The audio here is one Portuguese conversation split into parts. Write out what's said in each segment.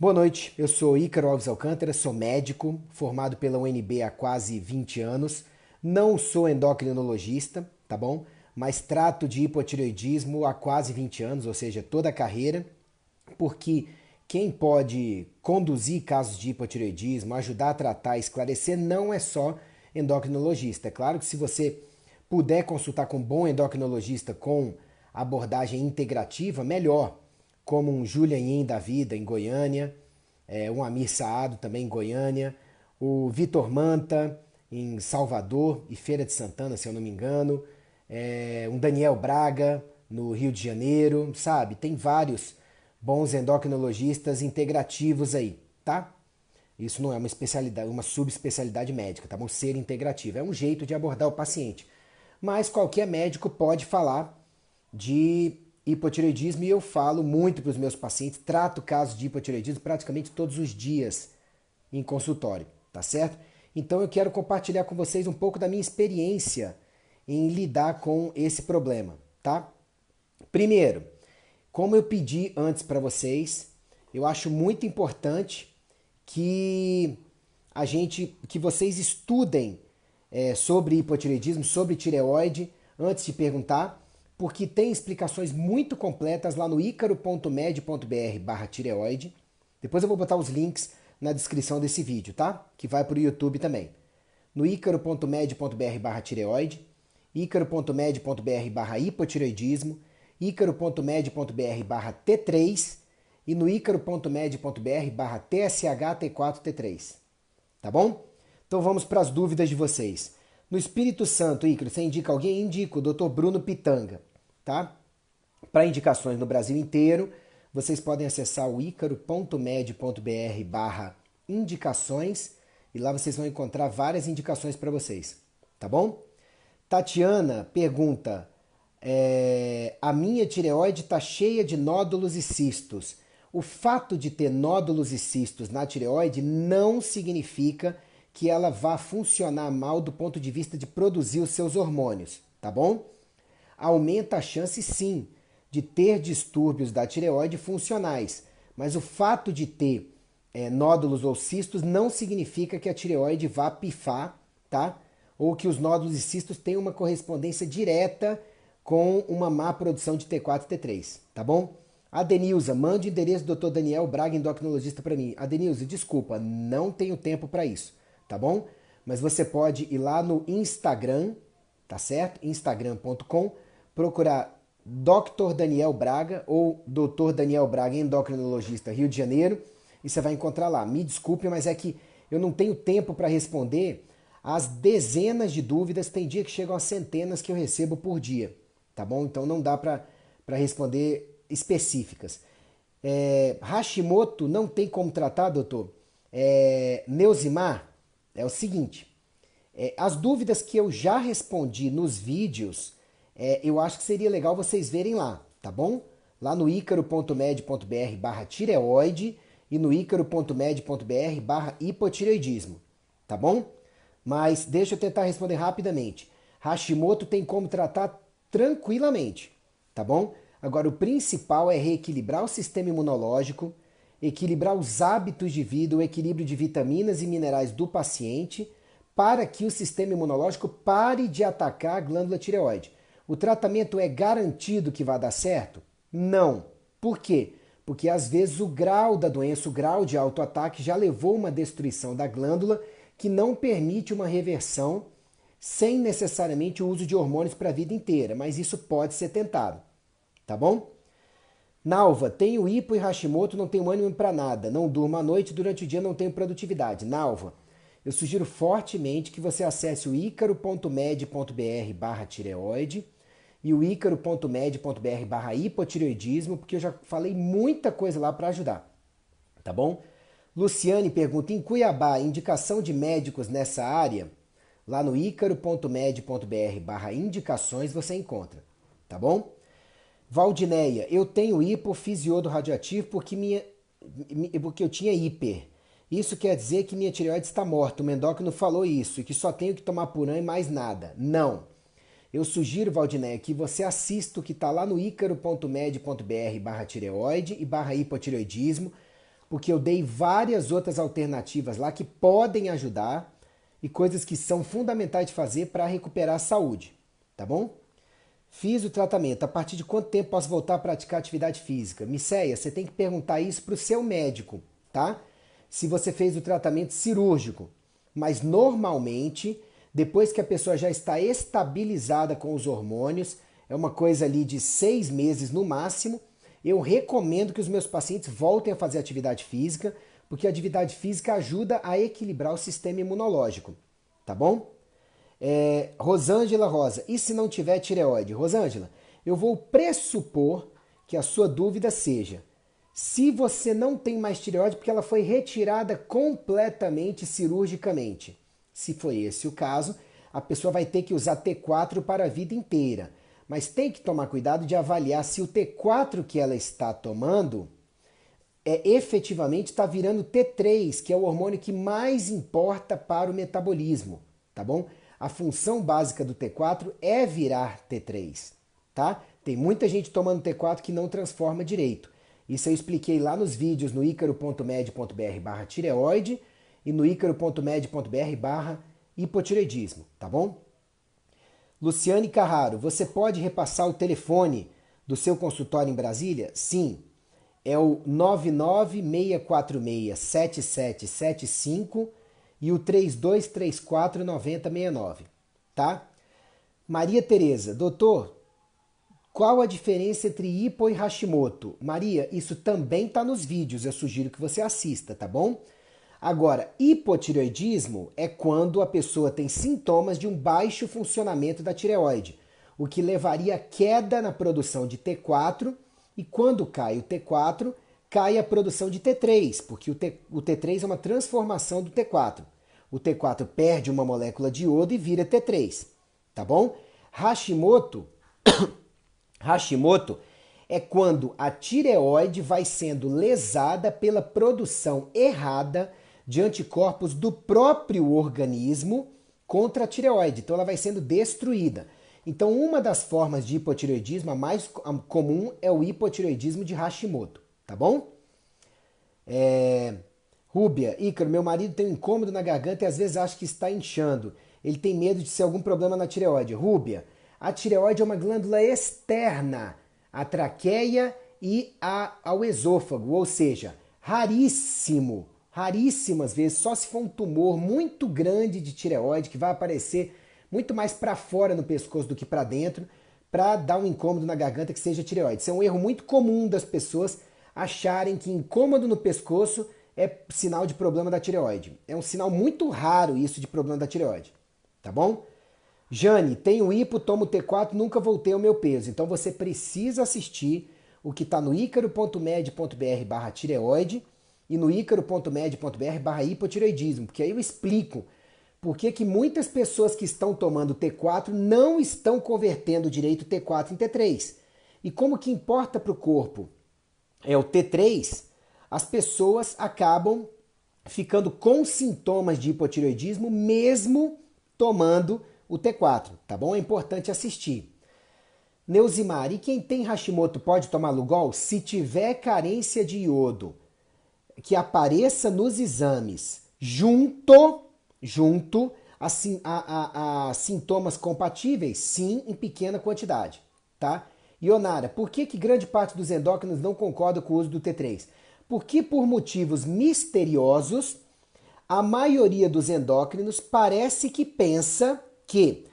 Boa noite, eu sou Ícaro Alves Alcântara, sou médico, formado pela UNB há quase 20 anos. Não sou endocrinologista, tá bom? Mas trato de hipotireoidismo há quase 20 anos, ou seja, toda a carreira, porque quem pode conduzir casos de hipotireoidismo, ajudar a tratar, esclarecer, não é só endocrinologista. É claro que se você puder consultar com um bom endocrinologista com abordagem integrativa, melhor, como um Julian Yin da vida em Goiânia, um Amir Saado também em Goiânia, o Vitor Manta em Salvador e Feira de Santana, se eu não me engano, um Daniel Braga no Rio de Janeiro, sabe? Tem vários bons endocrinologistas integrativos aí, tá? Isso não é uma especialidade, uma subespecialidade médica, tá bom? Ser integrativo é um jeito de abordar o paciente. Mas qualquer médico pode falar de hipotireoidismo e eu falo muito para os meus pacientes, trato casos de hipotireoidismo praticamente todos os dias em consultório, tá certo? Então eu quero compartilhar com vocês um pouco da minha experiência em lidar com esse problema, tá? Primeiro, como eu pedi antes para vocês, eu acho muito importante que vocês estudem sobre hipotireoidismo, sobre tireoide, antes de perguntar, porque tem explicações muito completas lá no icaro.med.br/tireoide. Depois eu vou botar os links na descrição desse vídeo, tá? Que vai para o YouTube também. No icaro.med.br/tireoide, icaro.med.br/hipotireoidismo, icaro.med.br/T3 e no icaro.med.br/TSH-T4-T3. Tá bom? Então vamos para as dúvidas de vocês. No Espírito Santo, Ícaro, você indica alguém? Indico o Dr. Bruno Pitanga, tá? Para indicações no Brasil inteiro, vocês podem acessar o icaro.med.br/indicações e lá vocês vão encontrar várias indicações para vocês, tá bom? Tatiana pergunta, a minha tireoide está cheia de nódulos e cistos. O fato de ter nódulos e cistos na tireoide não significa que ela vá funcionar mal do ponto de vista de produzir os seus hormônios, tá bom? Aumenta a chance, sim, de ter distúrbios da tireoide funcionais, mas o fato de ter nódulos ou cistos não significa que a tireoide vá pifar, tá? Ou que os nódulos e cistos tenham uma correspondência direta com uma má produção de T4 e T3, tá bom? Adenilza, mande o endereço do Dr. Daniel Braga, endocrinologista, para mim. Adenilza, desculpa, não tenho tempo para isso, tá bom? Mas você pode ir lá no Instagram, tá certo? Instagram.com, procurar Dr. Daniel Braga ou Dr. Daniel Braga, endocrinologista, Rio de Janeiro, e você vai encontrar lá. Me desculpe, mas é que eu não tenho tempo para responder as dezenas de dúvidas, tem dia que chegam a centenas que eu recebo por dia, tá bom? Então não dá para responder específicas. Hashimoto não tem como tratar, doutor? Neuzimar, é o seguinte, as dúvidas que eu já respondi nos vídeos, eu acho que seria legal vocês verem lá, tá bom? Lá no icaro.med.br/tireoide e no icaro.med.br/hipotireoidismo, tá bom? Mas deixa eu tentar responder rapidamente. Hashimoto tem como tratar tranquilamente, tá bom? Agora, o principal é reequilibrar o sistema imunológico, equilibrar os hábitos de vida, o equilíbrio de vitaminas e minerais do paciente, para que o sistema imunológico pare de atacar a glândula tireoide. O tratamento é garantido que vai dar certo? Não. Por quê? Porque às vezes o grau da doença, o grau de autoataque já levou uma destruição da glândula que não permite uma reversão sem necessariamente o uso de hormônios para a vida inteira, mas isso pode ser tentado, tá bom? Nalva, tenho hipo e Hashimoto, não tenho ânimo para nada, não durmo à noite, durante o dia não tenho produtividade. Nalva, eu sugiro fortemente que você acesse o icaro.med.br/tireoide e o icaro.med.br/hipotireoidismo, porque eu já falei muita coisa lá para ajudar, tá bom? Luciane pergunta, em Cuiabá, indicação de médicos nessa área? Lá no icaro.med.br/indicações você encontra, tá bom? Valdineia, eu tenho hipofisiodro radioativo porque eu tinha hiper. Isso quer dizer que minha tireoide está morta. O endócrino falou isso e que só tenho que tomar Puran e mais nada. Não. Eu sugiro, Valdineia, que você assista o que está lá no icaro.med.br/tireoide e /hipotireoidismo. porque eu dei várias outras alternativas lá que podem ajudar e coisas que são fundamentais de fazer para recuperar a saúde, tá bom? Fiz o tratamento. A partir de quanto tempo posso voltar a praticar atividade física? Miceia, você tem que perguntar isso para o seu médico, tá? Se você fez o tratamento cirúrgico. Mas normalmente, depois que a pessoa já está estabilizada com os hormônios, é uma coisa ali de 6 meses no máximo, eu recomendo que os meus pacientes voltem a fazer atividade física, porque a atividade física ajuda a equilibrar o sistema imunológico, tá bom? Rosângela Rosa, e se não tiver tireoide? Rosângela, eu vou pressupor que a sua dúvida seja se você não tem mais tireoide porque ela foi retirada completamente cirurgicamente. Se foi esse o caso, a pessoa vai ter que usar T4 para a vida inteira. Mas tem que tomar cuidado de avaliar se o T4 que ela está tomando efetivamente está virando T3, que é o hormônio que mais importa para o metabolismo, tá bom? A função básica do T4 é virar T3, tá? Tem muita gente tomando T4 que não transforma direito. Isso eu expliquei lá nos vídeos no icaro.med.br/tireoide e no icaro.med.br/hipotireoidismo, tá bom? Luciane Carraro, você pode repassar o telefone do seu consultório em Brasília? Sim, é o 996467775 e o 3234-9069, tá? Maria Tereza, doutor, qual a diferença entre hipo e Hashimoto? Maria, isso também está nos vídeos, eu sugiro que você assista, tá bom? Agora, hipotireoidismo é quando a pessoa tem sintomas de um baixo funcionamento da tireoide, o que levaria a queda na produção de T4, e quando cai o T4, cai a produção de T3, porque o T3 é uma transformação do T4. O T4 perde uma molécula de iodo e vira T3, tá bom? Hashimoto é quando a tireoide vai sendo lesada pela produção errada de anticorpos do próprio organismo contra a tireoide. Então ela vai sendo destruída. Então uma das formas de hipotireoidismo, a mais comum, é o hipotireoidismo de Hashimoto, tá bom? Rúbia, Ícaro, meu marido tem um incômodo na garganta e às vezes acha que está inchando. Ele tem medo de ser algum problema na tireoide. Rúbia, a tireoide é uma glândula externa à traqueia e ao esôfago, ou seja, raríssimas vezes, só se for um tumor muito grande de tireoide que vai aparecer muito mais para fora no pescoço do que para dentro, para dar um incômodo na garganta que seja tireoide. Isso é um erro muito comum das pessoas acharem que incômodo no pescoço é sinal de problema da tireoide. É um sinal muito raro isso de problema da tireoide, tá bom? Jane, tenho hipo, tomo T4, nunca voltei ao meu peso. Então você precisa assistir o que está no icaro.med.br/tireoide e no icaro.med.br/hipotireoidismo, porque aí eu explico por que muitas pessoas que estão tomando T4 não estão convertendo direito T4 em T3. E como que importa para o corpo é o T3, as pessoas acabam ficando com sintomas de hipotireoidismo mesmo tomando o T4, tá bom? É importante assistir. Neuzimar, e quem tem Hashimoto pode tomar Lugol? Se tiver carência de iodo que apareça nos exames junto a sintomas compatíveis, sim, em pequena quantidade, tá? Ionara, por que grande parte dos endócrinos não concorda com o uso do T3? Porque por motivos misteriosos, a maioria dos endócrinos parece que pensa que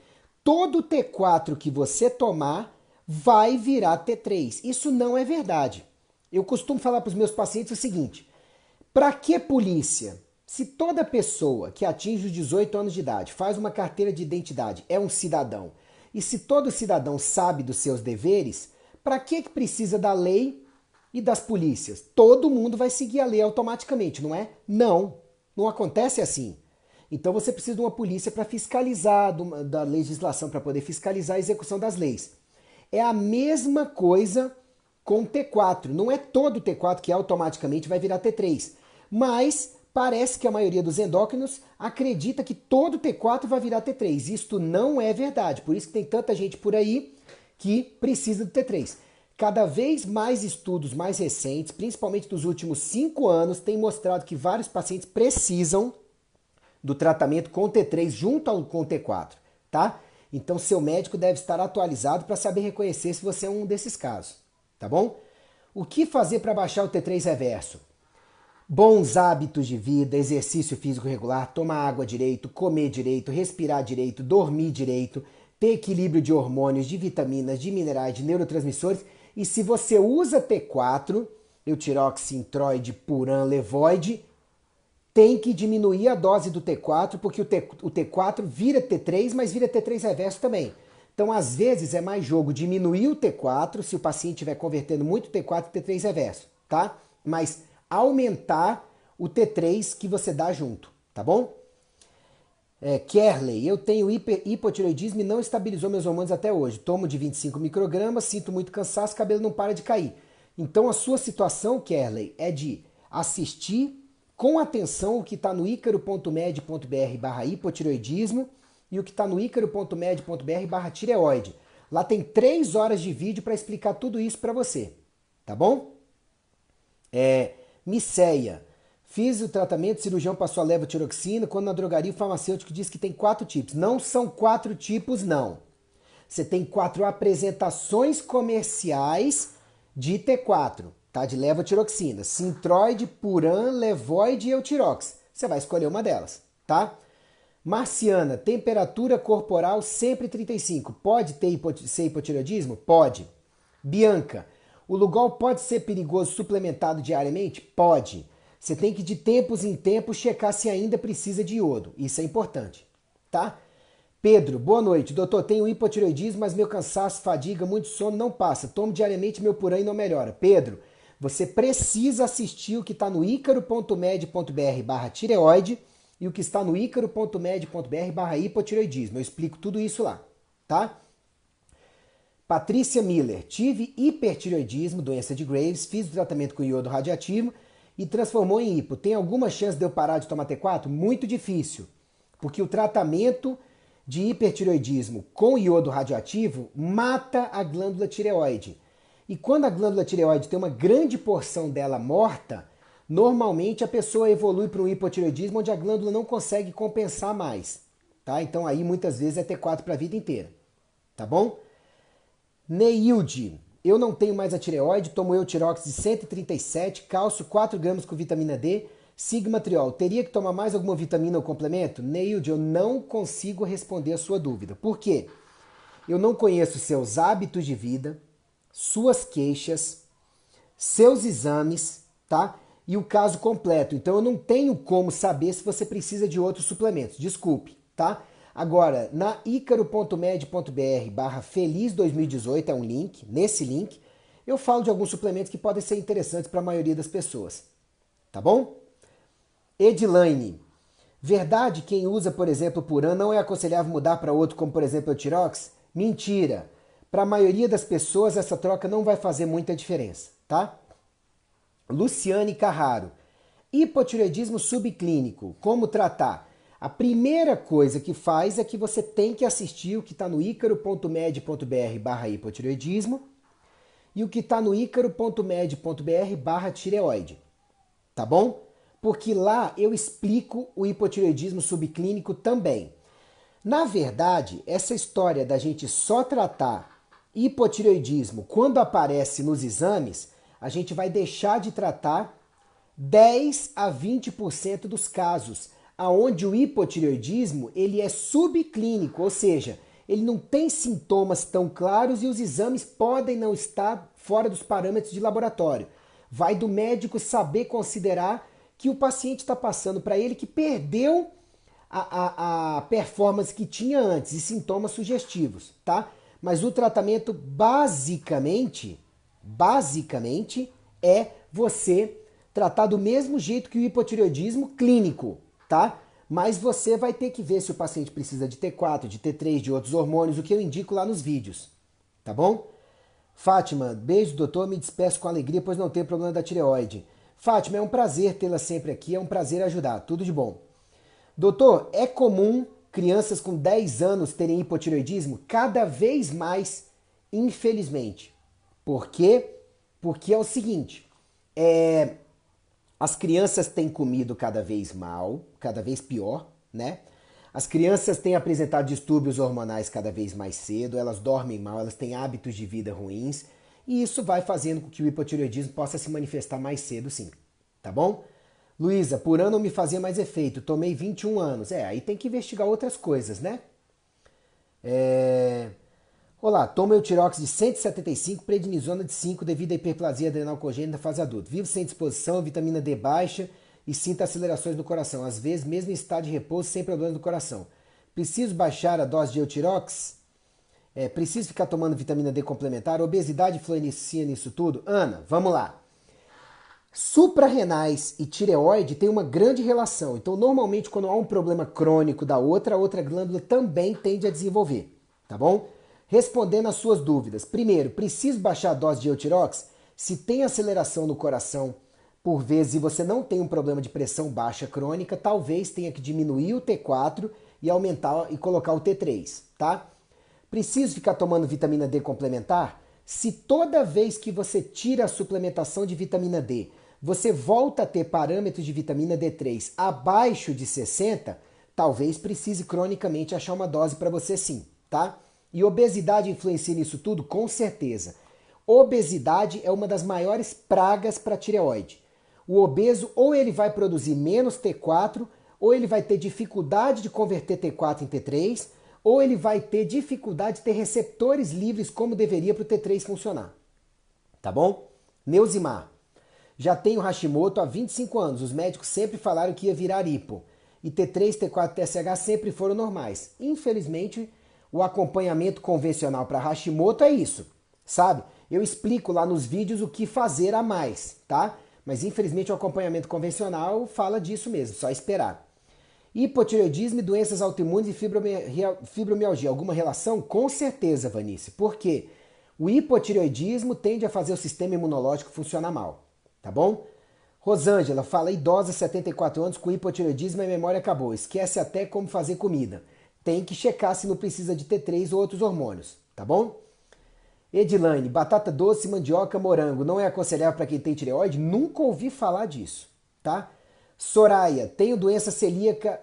todo T4 que você tomar vai virar T3. Isso não é verdade. Eu costumo falar para os meus pacientes o seguinte: para que polícia? Se toda pessoa que atinge os 18 anos de idade, faz uma carteira de identidade, é um cidadão, e se todo cidadão sabe dos seus deveres, para que precisa da lei e das polícias? Todo mundo vai seguir a lei automaticamente, não é? Não acontece assim. Então você precisa de uma polícia para fiscalizar, da legislação para poder fiscalizar a execução das leis. É a mesma coisa com T4. Não é todo T4 que automaticamente vai virar T3. Mas parece que a maioria dos endócrinos acredita que todo T4 vai virar T3. Isto não é verdade. Por isso que tem tanta gente por aí que precisa do T3. cada vez mais estudos mais recentes, principalmente dos últimos 5 anos, têm mostrado que vários pacientes precisam do tratamento com T3 junto com o T4, tá? Então seu médico deve estar atualizado para saber reconhecer se você é um desses casos, tá bom? O que fazer para baixar o T3 reverso? Bons hábitos de vida, exercício físico regular, tomar água direito, comer direito, respirar direito, dormir direito, ter equilíbrio de hormônios, de vitaminas, de minerais, de neurotransmissores. E se você usa T4, Eutirox, Sintroid, Puran, Levoide, tem que diminuir a dose do T4, porque o T4 vira T3, mas vira T3 reverso também. Então, às vezes, é mais jogo diminuir o T4, se o paciente estiver convertendo muito T4 e T3 reverso, tá? Mas aumentar o T3 que você dá junto, tá bom? Kerley, eu tenho hipotireoidismo e não estabilizou meus hormônios até hoje. Tomo de 25 microgramas, sinto muito cansaço, cabelo não para de cair. Então, a sua situação, Kerley, é de assistir com atenção o que está no icaro.med.br/hipotireoidismo e o que está no icaro.med.br/tireoide. Lá tem 3 horas de vídeo para explicar tudo isso para você, tá bom? Miceia. Fiz o tratamento, o cirurgião passou a levotiroxina, quando na drogaria o farmacêutico disse que tem 4 tipos. Não são 4 tipos, não. Você tem 4 apresentações comerciais de T4, tá? De levotiroxina. Sintroid, Puran, Levoide e Eutirox. Você vai escolher uma delas, tá? Marciana, temperatura corporal sempre 35. Pode ser hipotireoidismo? Pode. Bianca, o Lugol pode ser perigoso suplementado diariamente? Pode. Você tem que de tempos em tempos checar se ainda precisa de iodo. Isso é importante, tá? Pedro, boa noite. Doutor, tenho hipotireoidismo, mas meu cansaço, fadiga, muito sono não passa. Tomo diariamente meu Puran e não melhora. Pedro, você precisa assistir o que está no icaro.med.br/tireoide e o que está no icaro.med.br/hipotireoidismo. Eu explico tudo isso lá, tá? Patrícia Miller, tive hipertireoidismo, doença de Graves, fiz o tratamento com iodo radioativo e transformou em hipo. Tem alguma chance de eu parar de tomar T4? Muito difícil, porque o tratamento de hipertireoidismo com iodo radioativo mata a glândula tireoide. E quando a glândula tireoide tem uma grande porção dela morta, normalmente a pessoa evolui para um hipotireoidismo onde a glândula não consegue compensar mais, tá? Então aí muitas vezes é T4 para a vida inteira, tá bom? Neilde, eu não tenho mais a tireoide, tomo Eutirox de 137, cálcio 4 gramas com vitamina D, sigmatriol. Teria que tomar mais alguma vitamina ou complemento? Neilde, eu não consigo responder a sua dúvida. Por quê? Eu não conheço seus hábitos de vida, suas queixas, seus exames, tá? E o caso completo. Então eu não tenho como saber se você precisa de outros suplementos. Desculpe, tá? Agora, na icaro.med.br/feliz2018 é um link, nesse link, eu falo de alguns suplementos que podem ser interessantes para a maioria das pessoas. Tá bom? Edilaine, verdade quem usa, por exemplo, Puran não é aconselhável mudar para outro, como por exemplo o Tirox? Mentira. Para a maioria das pessoas essa troca não vai fazer muita diferença, tá? Luciane Carraro, hipotireoidismo subclínico, como tratar? A primeira coisa que faz é que você tem que assistir o que está no icaro.med.br/hipotireoidismo e o que está no icaro.med.br/tireoide. Tá bom? Porque lá eu explico o hipotireoidismo subclínico também. Na verdade, essa história da gente só tratar hipotireoidismo quando aparece nos exames, a gente vai deixar de tratar 10 a 20% dos casos, aonde o hipotireoidismo ele é subclínico, ou seja, ele não tem sintomas tão claros e os exames podem não estar fora dos parâmetros de laboratório. Vai do médico saber considerar que o paciente está passando para ele que perdeu a performance que tinha antes e sintomas sugestivos, tá? Mas o tratamento basicamente é você tratar do mesmo jeito que o hipotireoidismo clínico, tá? Mas você vai ter que ver se o paciente precisa de T4, de T3, de outros hormônios, o que eu indico lá nos vídeos, tá bom? Fátima, beijo doutor, me despeço com alegria, pois não tenho problema da tireoide. Fátima, é um prazer tê-la sempre aqui, é um prazer ajudar, tudo de bom. Doutor, é comum crianças com 10 anos terem hipotireoidismo? Cada vez mais, infelizmente, Por quê? Porque é o seguinte, as crianças têm comido cada vez mal, cada vez pior, né? As crianças têm apresentado distúrbios hormonais cada vez mais cedo, elas dormem mal, elas têm hábitos de vida ruins, e isso vai fazendo com que o hipotireoidismo possa se manifestar mais cedo, sim. Tá bom? Luísa, por ano me fazia mais efeito, tomei 21 anos. Aí tem que investigar outras coisas, né? Olá, tomo Eutirox de 175, prednisona de 5 devido à hiperplasia adrenal congênita na fase adulta. Vivo sem disposição, vitamina D baixa e sinto acelerações no coração. Às vezes, mesmo em estado de repouso, sem problemas no coração. Preciso baixar a dose de Eutirox? Preciso ficar tomando vitamina D complementar? Obesidade influencia nisso tudo? Ana, vamos lá. Suprarrenais e tireoide têm uma grande relação. Então, normalmente, quando há um problema crônico da outra, a outra glândula também tende a desenvolver. Tá bom? Respondendo às suas dúvidas. Primeiro, preciso baixar a dose de Eutirox? Se tem aceleração no coração, por vezes, e você não tem um problema de pressão baixa crônica, talvez tenha que diminuir o T4 e aumentar e colocar o T3, tá? Preciso ficar tomando vitamina D complementar? Se toda vez que você tira a suplementação de vitamina D, você volta a ter parâmetros de vitamina D3 abaixo de 60, talvez precise cronicamente achar uma dose para você sim, tá? E obesidade influencia nisso tudo? Com certeza. Obesidade é uma das maiores pragas para a tireoide. O obeso ou ele vai produzir menos T4, ou ele vai ter dificuldade de converter T4 em T3, ou ele vai ter dificuldade de ter receptores livres como deveria para o T3 funcionar. Tá bom? Neusimar. Já tenho Hashimoto há 25 anos. Os médicos sempre falaram que ia virar hipo. E T3, T4 e TSH sempre foram normais. Infelizmente, o acompanhamento convencional para Hashimoto é isso, sabe? Eu explico lá nos vídeos o que fazer a mais, tá? Mas infelizmente o acompanhamento convencional fala disso mesmo, só esperar. Hipotireoidismo e doenças autoimunes e fibromialgia. Alguma relação? Com certeza, Vanice. Por quê? O hipotireoidismo tende a fazer o sistema imunológico funcionar mal. Tá bom? Rosângela fala, idosa, 74 anos, com hipotireoidismo e a memória acabou. Esquece até como fazer comida. Tem que checar se não precisa de T3 ou outros hormônios. Tá bom? Edilane, batata doce, mandioca, morango. Não é aconselhável para quem tem tireoide? Nunca ouvi falar disso. Tá? Soraya, tenho doença celíaca.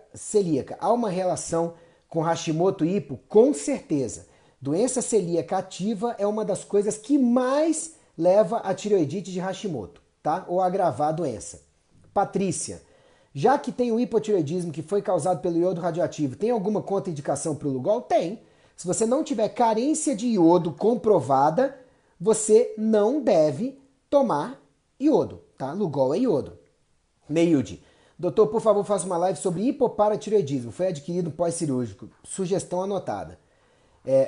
Há uma relação com Hashimoto e hipo? Com certeza. Doença celíaca ativa é uma das coisas que mais leva a tireoidite de Hashimoto, tá? Ou agravar a doença. Patrícia, já que tem o hipotireoidismo que foi causado pelo iodo radioativo, tem alguma contraindicação para o Lugol? Tem. Se você não tiver carência de iodo comprovada, você não deve tomar iodo, tá? Lugol é iodo. Meilde, doutor, por favor, faça uma live sobre hipoparatireoidismo. Foi adquirido pós-cirúrgico. Sugestão anotada.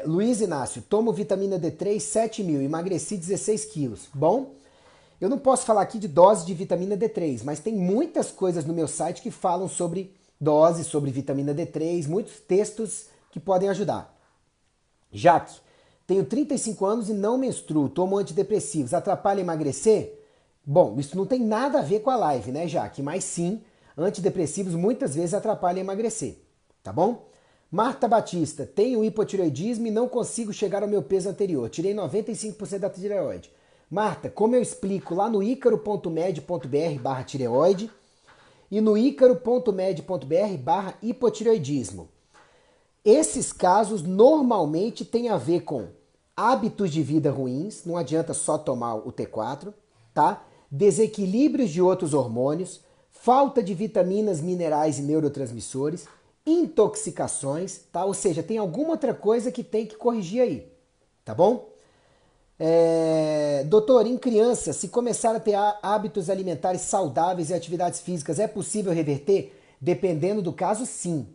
Luiz Inácio, tomo vitamina D3 7.000, emagreci 16 quilos. Bom, eu não posso falar aqui de dose de vitamina D3, mas tem muitas coisas no meu site que falam sobre dose, sobre vitamina D3, muitos textos que podem ajudar. Jaque, tenho 35 anos e não menstruo, tomo antidepressivos, atrapalha emagrecer? Bom, isso não tem nada a ver com a live, né, Jaque? Mas sim, antidepressivos muitas vezes atrapalham emagrecer, tá bom? Marta Batista, tenho hipotireoidismo e não consigo chegar ao meu peso anterior. Tirei 95% da tireoide. Marta, como eu explico lá no icaro.med.br/tireoide e no icaro.med.br/hipotireoidismo. Esses casos normalmente têm a ver com hábitos de vida ruins, não adianta só tomar o T4, tá? Desequilíbrios de outros hormônios, falta de vitaminas, minerais e neurotransmissores, intoxicações, tá? Ou seja, tem alguma outra coisa que tem que corrigir aí, tá bom? Doutor, em criança, se começar a ter hábitos alimentares saudáveis e atividades físicas, é possível reverter? Dependendo do caso, sim.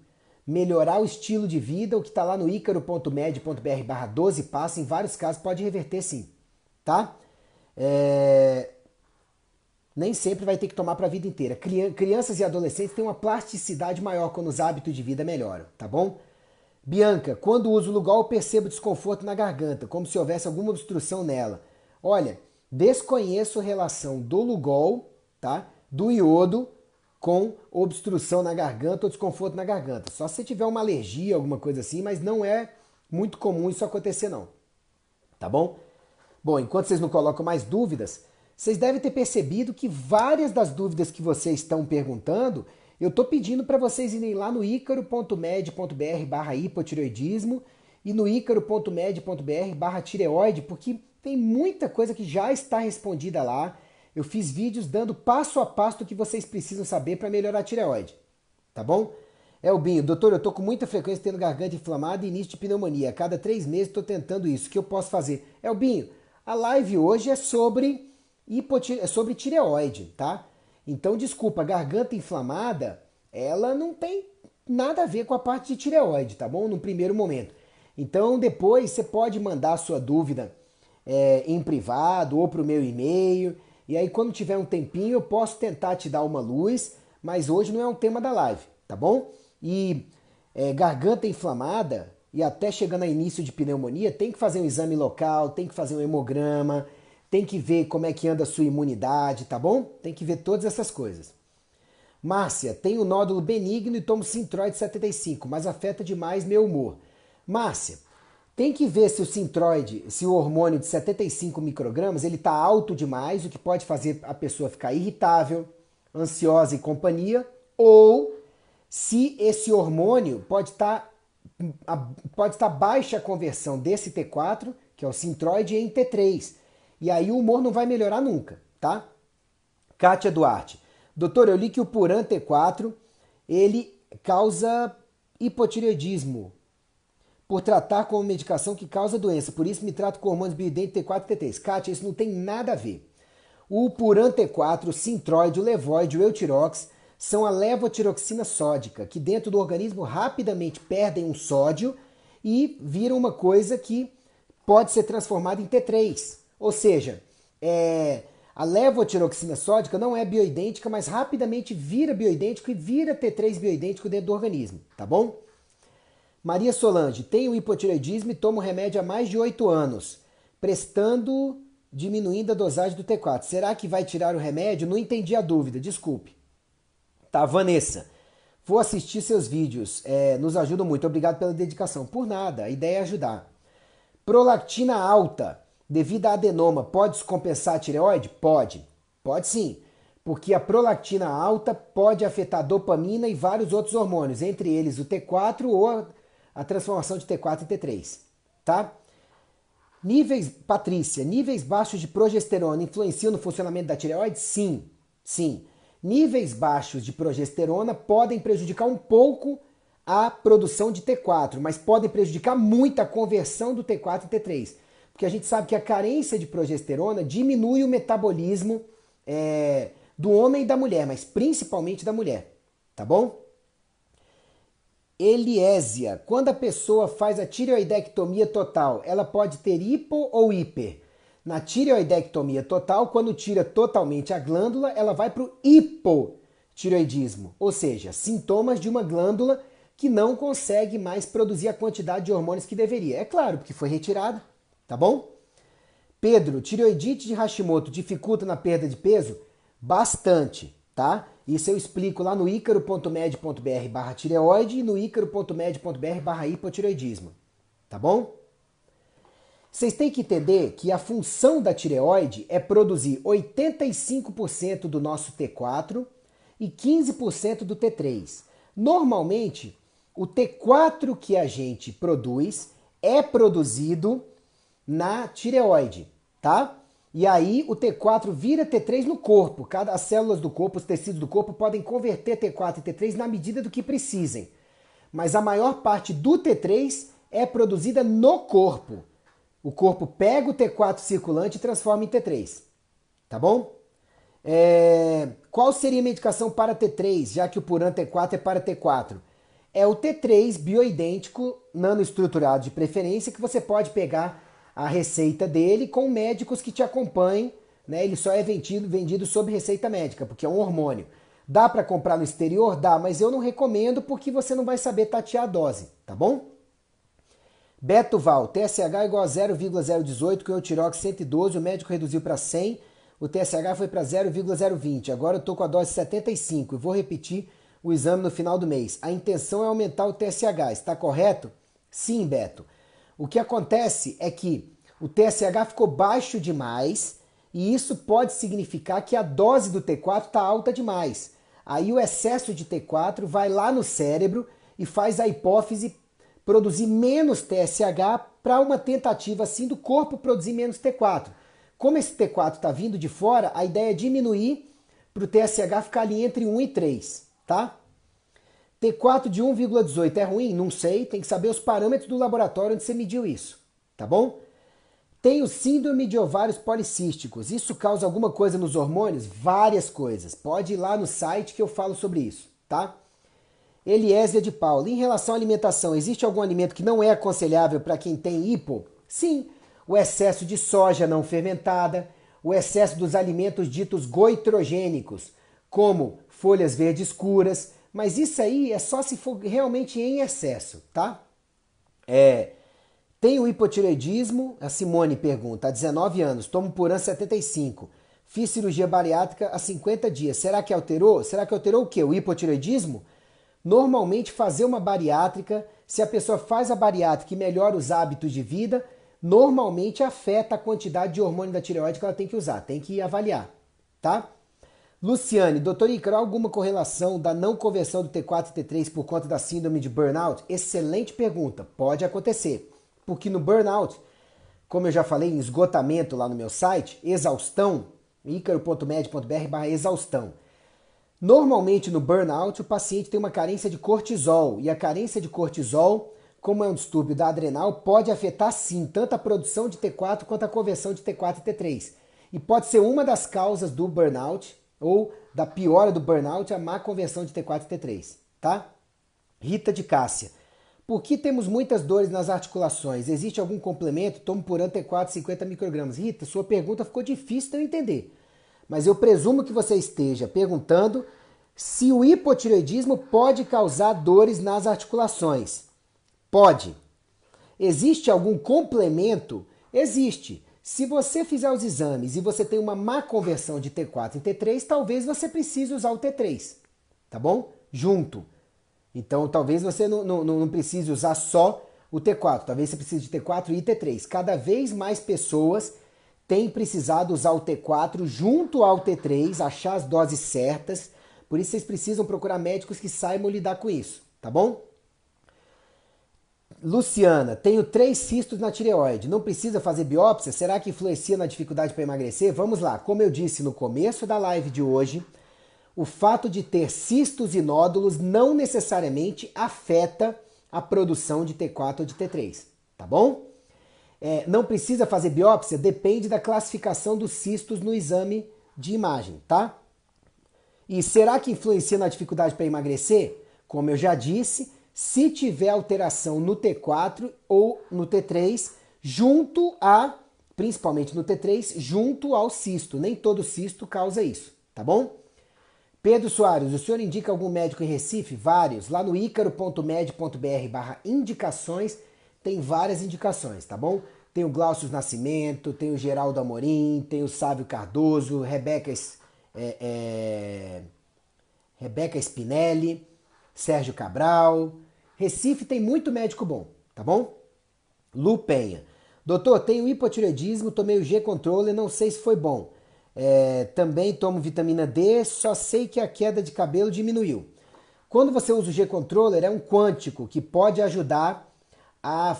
Melhorar o estilo de vida, o que está lá no icaro.med.br/12 passos, em vários casos pode reverter sim, tá? Nem sempre vai ter que tomar para a vida inteira. Crianças e adolescentes têm uma plasticidade maior quando os hábitos de vida melhoram, tá bom? Bianca, quando uso Lugol, percebo desconforto na garganta, como se houvesse alguma obstrução nela. Olha, desconheço a relação do Lugol, tá? Do iodo com obstrução na garganta ou desconforto na garganta. Só se tiver uma alergia, alguma coisa assim, mas não é muito comum isso acontecer não. Tá bom? Bom, enquanto vocês não colocam mais dúvidas, vocês devem ter percebido que várias das dúvidas que vocês estão perguntando, eu estou pedindo para vocês irem lá no icaro.med.br/hipotireoidismo e no icaro.med.br/tireoide, porque tem muita coisa que já está respondida lá. Eu fiz vídeos dando passo a passo do que vocês precisam saber para melhorar a tireoide, tá bom? Elbinho, doutor, eu tô com muita frequência tendo garganta inflamada e início de pneumonia. A cada 3 meses estou tentando isso. O que eu posso fazer? Elbinho, a live hoje é sobre tireoide, tá? Então, desculpa, a garganta inflamada, ela não tem nada a ver com a parte de tireoide, tá bom? No primeiro momento. Então, depois você pode mandar a sua dúvida em privado ou pro meu e-mail. E aí, quando tiver um tempinho, eu posso tentar te dar uma luz, mas hoje não é um tema da live, tá bom? E garganta inflamada e até chegando a início de pneumonia, tem que fazer um exame local, tem que fazer um hemograma, tem que ver como é que anda a sua imunidade, tá bom? Tem que ver todas essas coisas. Márcia, tenho nódulo benigno e tomo Synthroid 75, mas afeta demais meu humor. Márcia, tem que ver se o Synthroid, se o hormônio de 75 microgramas, ele está alto demais, o que pode fazer a pessoa ficar irritável, ansiosa e companhia, ou se esse hormônio pode estar baixa a conversão desse T4, que é o Synthroid, em T3. E aí o humor não vai melhorar nunca, tá? Kátia Duarte. Doutor, eu li que o Puran T4, ele causa hipotireoidismo por tratar com uma medicação que causa doença. Por isso me trato com hormônios bioidênticos T4 e T3. Kátia, isso não tem nada a ver. O Puran T4, o Synthroid, o Levoid, o Eutirox são a levotiroxina sódica, que dentro do organismo rapidamente perdem um sódio e viram uma coisa que pode ser transformada em T3. Ou seja, a levotiroxina sódica não é bioidêntica, mas rapidamente vira bioidêntico e vira T3 bioidêntico dentro do organismo, tá bom? Maria Solange, tenho hipotireoidismo e tomo remédio há mais de 8 anos, diminuindo a dosagem do T4. Será que vai tirar o remédio? Não entendi a dúvida, desculpe. Tá, Vanessa, vou assistir seus vídeos, nos ajudam muito, obrigado pela dedicação. Por nada, a ideia é ajudar. Prolactina alta, devido a adenoma, pode descompensar a tireoide? Pode sim, porque a prolactina alta pode afetar a dopamina e vários outros hormônios, entre eles o T4 ou a transformação de T4 em T3, tá? Patrícia, níveis baixos de progesterona influenciam no funcionamento da tireoide? Sim. Níveis baixos de progesterona podem prejudicar um pouco a produção de T4, mas podem prejudicar muito a conversão do T4 em T3. Porque a gente sabe que a carência de progesterona diminui o metabolismo do homem e da mulher, mas principalmente da mulher, tá bom? Eliésia, quando a pessoa faz a tireoidectomia total, ela pode ter hipo ou hiper? Na tireoidectomia total, quando tira totalmente a glândula, ela vai para o hipotireoidismo, ou seja, sintomas de uma glândula que não consegue mais produzir a quantidade de hormônios que deveria. É claro, porque foi retirada, tá bom? Pedro, tireoidite de Hashimoto dificulta na perda de peso? Bastante, tá? Isso eu explico lá no icaro.med.br/tireoide e no icaro.med.br/hipotireoidismo, tá bom? Vocês têm que entender que a função da tireoide é produzir 85% do nosso T4 e 15% do T3. Normalmente, o T4 que a gente produz é produzido na tireoide, tá? E aí o T4 vira T3 no corpo. As células do corpo, os tecidos do corpo podem converter T4 e T3 na medida do que precisem. Mas a maior parte do T3 é produzida no corpo. O corpo pega o T4 circulante e transforma em T3. Tá bom? Qual seria a medicação para T3, já que o Puran T4 é para T4? É o T3 bioidêntico, nanoestruturado de preferência, que você pode pegar a receita dele com médicos que te acompanhem, né? Ele só é vendido sob receita médica, porque é um hormônio. Dá para comprar no exterior? Dá, mas eu não recomendo porque você não vai saber tatear a dose, tá bom? Beto Val, TSH igual a 0,018, com o Eutirox 112, o médico reduziu para 100, o TSH foi para 0,020, agora eu estou com a dose 75 e vou repetir o exame no final do mês. A intenção é aumentar o TSH, está correto? Sim, Beto. O que acontece é que O TSH ficou baixo demais e isso pode significar que a dose do T4 está alta demais. Aí o excesso de T4 vai lá no cérebro e faz a hipófise produzir menos TSH para uma tentativa assim do corpo produzir menos T4. Como esse T4 está vindo de fora, a ideia é diminuir para o TSH ficar ali entre 1 e 3, tá? T4 de 1,18 é ruim? Não sei, tem que saber os parâmetros do laboratório onde você mediu isso, tá bom? Tenho síndrome de ovários policísticos. Isso causa alguma coisa nos hormônios? Várias coisas. Pode ir lá no site que eu falo sobre isso, tá? Eliezer de Paula. Em relação à alimentação, existe algum alimento que não é aconselhável para quem tem hipo? Sim. O excesso de soja não fermentada, o excesso dos alimentos ditos goitrogênicos, como folhas verdes escuras, mas isso aí é só se for realmente em excesso, tá? Tenho hipotireoidismo, a Simone pergunta, há 19 anos, tomo Puran 75, fiz cirurgia bariátrica há 50 dias, será que alterou? Será que alterou o quê? O hipotireoidismo? Normalmente fazer uma bariátrica, se a pessoa faz a bariátrica e melhora os hábitos de vida, normalmente afeta a quantidade de hormônio da tireoide que ela tem que usar, tem que avaliar, tá? Luciane, doutor Ícaro, há alguma correlação da não conversão do T4 e T3 por conta da síndrome de burnout? Excelente pergunta, pode acontecer, porque no burnout, como eu já falei em esgotamento lá no meu site, exaustão, icaro.med.br/exaustão. Normalmente no burnout o paciente tem uma carência de cortisol e a carência de cortisol, como é um distúrbio da adrenal, pode afetar sim tanto a produção de T4 quanto a conversão de T4 e T3. E pode ser uma das causas do burnout ou da piora do burnout a má conversão de T4 e T3, tá? Rita de Cássia. Por que temos muitas dores nas articulações? Existe algum complemento? Tomo Puran T4 50 microgramas. Rita, sua pergunta ficou difícil de eu entender. Mas eu presumo que você esteja perguntando se o hipotireoidismo pode causar dores nas articulações. Pode. Existe algum complemento? Existe. Se você fizer os exames e você tem uma má conversão de T4 em T3, talvez você precise usar o T3, tá bom? Junto. Então, talvez você não precise usar só o T4, talvez você precise de T4 e T3. Cada vez mais pessoas têm precisado usar o T4 junto ao T3, achar as doses certas, por isso vocês precisam procurar médicos que saibam lidar com isso, tá bom? Luciana, tenho 3 cistos na tireoide, não precisa fazer biópsia? Será que influencia na dificuldade para emagrecer? Vamos lá, como eu disse no começo da live de hoje, o fato de ter cistos e nódulos não necessariamente afeta a produção de T4 ou de T3, tá bom? Não precisa fazer biópsia? Depende da classificação dos cistos no exame de imagem, tá? E será que influencia na dificuldade para emagrecer? Como eu já disse, se tiver alteração no T4 ou no T3, principalmente no T3, junto ao cisto. Nem todo cisto causa isso, tá bom? Pedro Soares, o senhor indica algum médico em Recife? Vários. Lá no icaro.med.br/indicações tem várias indicações, tá bom? Tem o Glaucio Nascimento, tem o Geraldo Amorim, tem o Sávio Cardoso, Rebeca Spinelli, Sérgio Cabral. Recife tem muito médico bom, tá bom? Lu Penha. Doutor, tenho hipotireoidismo, tomei o G-Controller, não sei se foi bom. Também tomo vitamina D, só sei que a queda de cabelo diminuiu. Quando você usa o G-Controller, é um quântico que pode ajudar a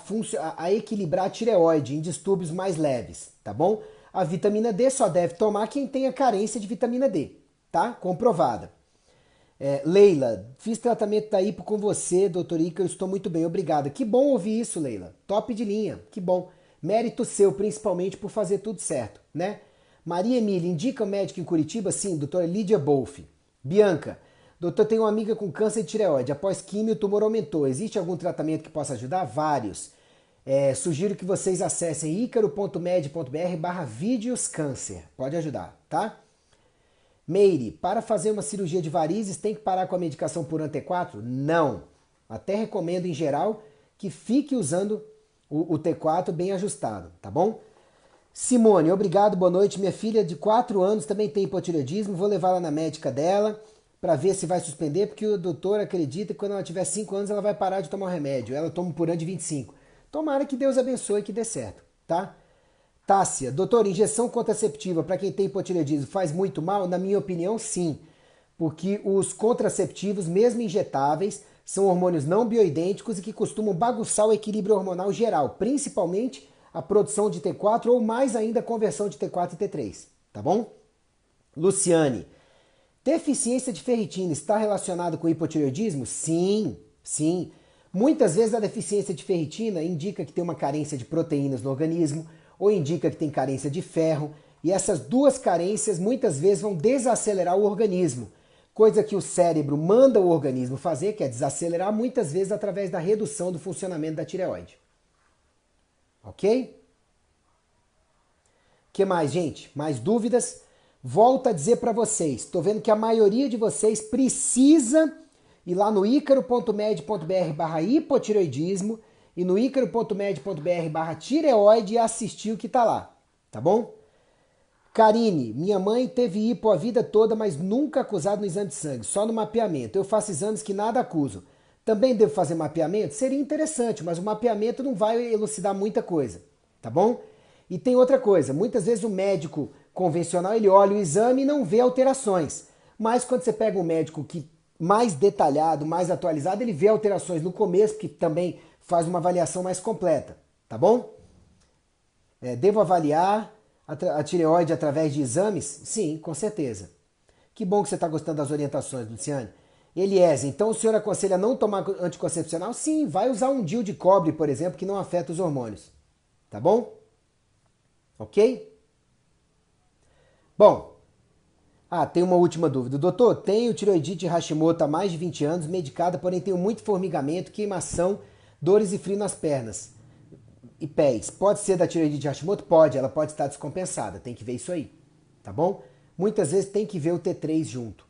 equilibrar a tireoide em distúrbios mais leves, tá bom? A vitamina D só deve tomar quem tenha carência de vitamina D, tá? Comprovada. Leila, fiz tratamento da hipo com você, doutor Ícaro, estou muito bem, obrigada. Que bom ouvir isso, Leila. Top de linha, que bom. Mérito seu, principalmente, por fazer tudo certo, né? Maria Emília, indica o médico em Curitiba? Sim, doutora Lídia Bolf. Bianca, doutor, tenho uma amiga com câncer de tireoide. Após químio, o tumor aumentou. Existe algum tratamento que possa ajudar? Vários. Sugiro que vocês acessem icaro.med.br/vídeos-câncer. Pode ajudar, tá? Meire, para fazer uma cirurgia de varizes, tem que parar com a medicação Puran T4? Não. Até recomendo, em geral, que fique usando o T4 bem ajustado, tá bom? Simone, obrigado, boa noite. Minha filha de 4 anos também tem hipotireoidismo, vou levá-la na médica dela para ver se vai suspender, porque o doutor acredita que quando ela tiver 5 anos ela vai parar de tomar o remédio. Ela toma um Puran de 25. Tomara que Deus abençoe e que dê certo, tá? Tássia, doutor, injeção contraceptiva para quem tem hipotireoidismo faz muito mal? Na minha opinião, sim. Porque os contraceptivos, mesmo injetáveis, são hormônios não bioidênticos e que costumam bagunçar o equilíbrio hormonal geral, principalmente a produção de T4 ou mais ainda a conversão de T4 e T3, tá bom? Luciane, deficiência de ferritina está relacionado com hipotireoidismo? Sim, sim. Muitas vezes a deficiência de ferritina indica que tem uma carência de proteínas no organismo ou indica que tem carência de ferro, e essas duas carências muitas vezes vão desacelerar o organismo, coisa que o cérebro manda o organismo fazer, que é desacelerar, muitas vezes através da redução do funcionamento da tireoide. Ok? Que mais, gente? Mais dúvidas? Volto a dizer para vocês, estou vendo que a maioria de vocês precisa ir lá no icaro.med.br/hipotireoidismo e no icaro.med.br/tireoide e assistir o que está lá, tá bom? Karine, minha mãe teve hipo a vida toda, mas nunca acusado no exame de sangue, só no mapeamento. Eu faço exames que nada acusam. Também devo fazer mapeamento? Seria interessante, mas o mapeamento não vai elucidar muita coisa, tá bom? E tem outra coisa, muitas vezes o médico convencional, ele olha o exame e não vê alterações. Mas quando você pega um médico que mais detalhado, mais atualizado, ele vê alterações no começo, que também faz uma avaliação mais completa, tá bom? Devo avaliar a tireoide através de exames? Sim, com certeza. Que bom que você está gostando das orientações, Luciane. Eliezer, então o senhor aconselha não tomar anticoncepcional? Sim, vai usar um DIU de cobre, por exemplo, que não afeta os hormônios. Tá bom? Ok? Bom, tem uma última dúvida. Doutor, tenho tireoidite Hashimoto há mais de 20 anos, medicada, porém tenho muito formigamento, queimação, dores e frio nas pernas e pés. Pode ser da tireoidite Hashimoto? Pode, ela pode estar descompensada, tem que ver isso aí, tá bom? Muitas vezes tem que ver o T3 junto.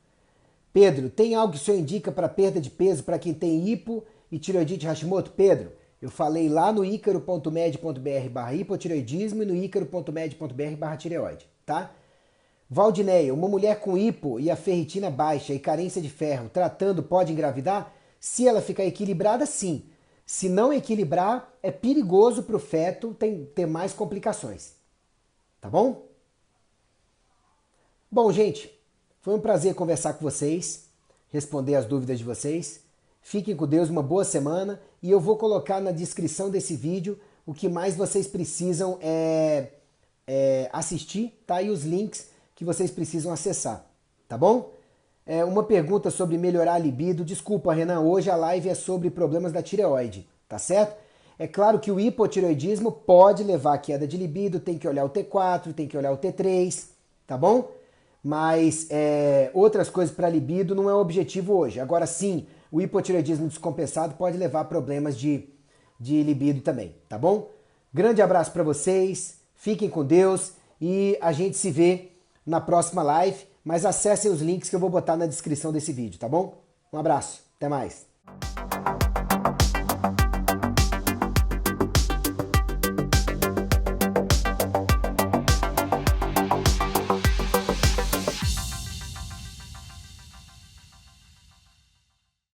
Pedro, tem algo que o senhor indica para perda de peso para quem tem hipo e tireoidite Hashimoto? Pedro, eu falei lá no icaro.med.br/hipotireoidismo e no icaro.med.br/tireoide, tá? Valdineia, uma mulher com hipo e a ferritina baixa e carência de ferro, tratando pode engravidar? Se ela ficar equilibrada, sim. Se não equilibrar, é perigoso para o feto ter mais complicações. Tá bom? Bom, gente, foi um prazer conversar com vocês, responder as dúvidas de vocês. Fiquem com Deus, uma boa semana, e eu vou colocar na descrição desse vídeo o que mais vocês precisam assistir, tá? E os links que vocês precisam acessar, tá bom? Uma pergunta sobre melhorar a libido. Desculpa, Renan, hoje a live é sobre problemas da tireoide, tá certo? É claro que o hipotireoidismo pode levar à queda de libido, tem que olhar o T4, tem que olhar o T3, tá bom? Mas outras coisas para libido não é o objetivo hoje. Agora sim, o hipotireoidismo descompensado pode levar a problemas de libido também, tá bom? Grande abraço para vocês, fiquem com Deus e a gente se vê na próxima live, mas acessem os links que eu vou botar na descrição desse vídeo, tá bom? Um abraço, até mais.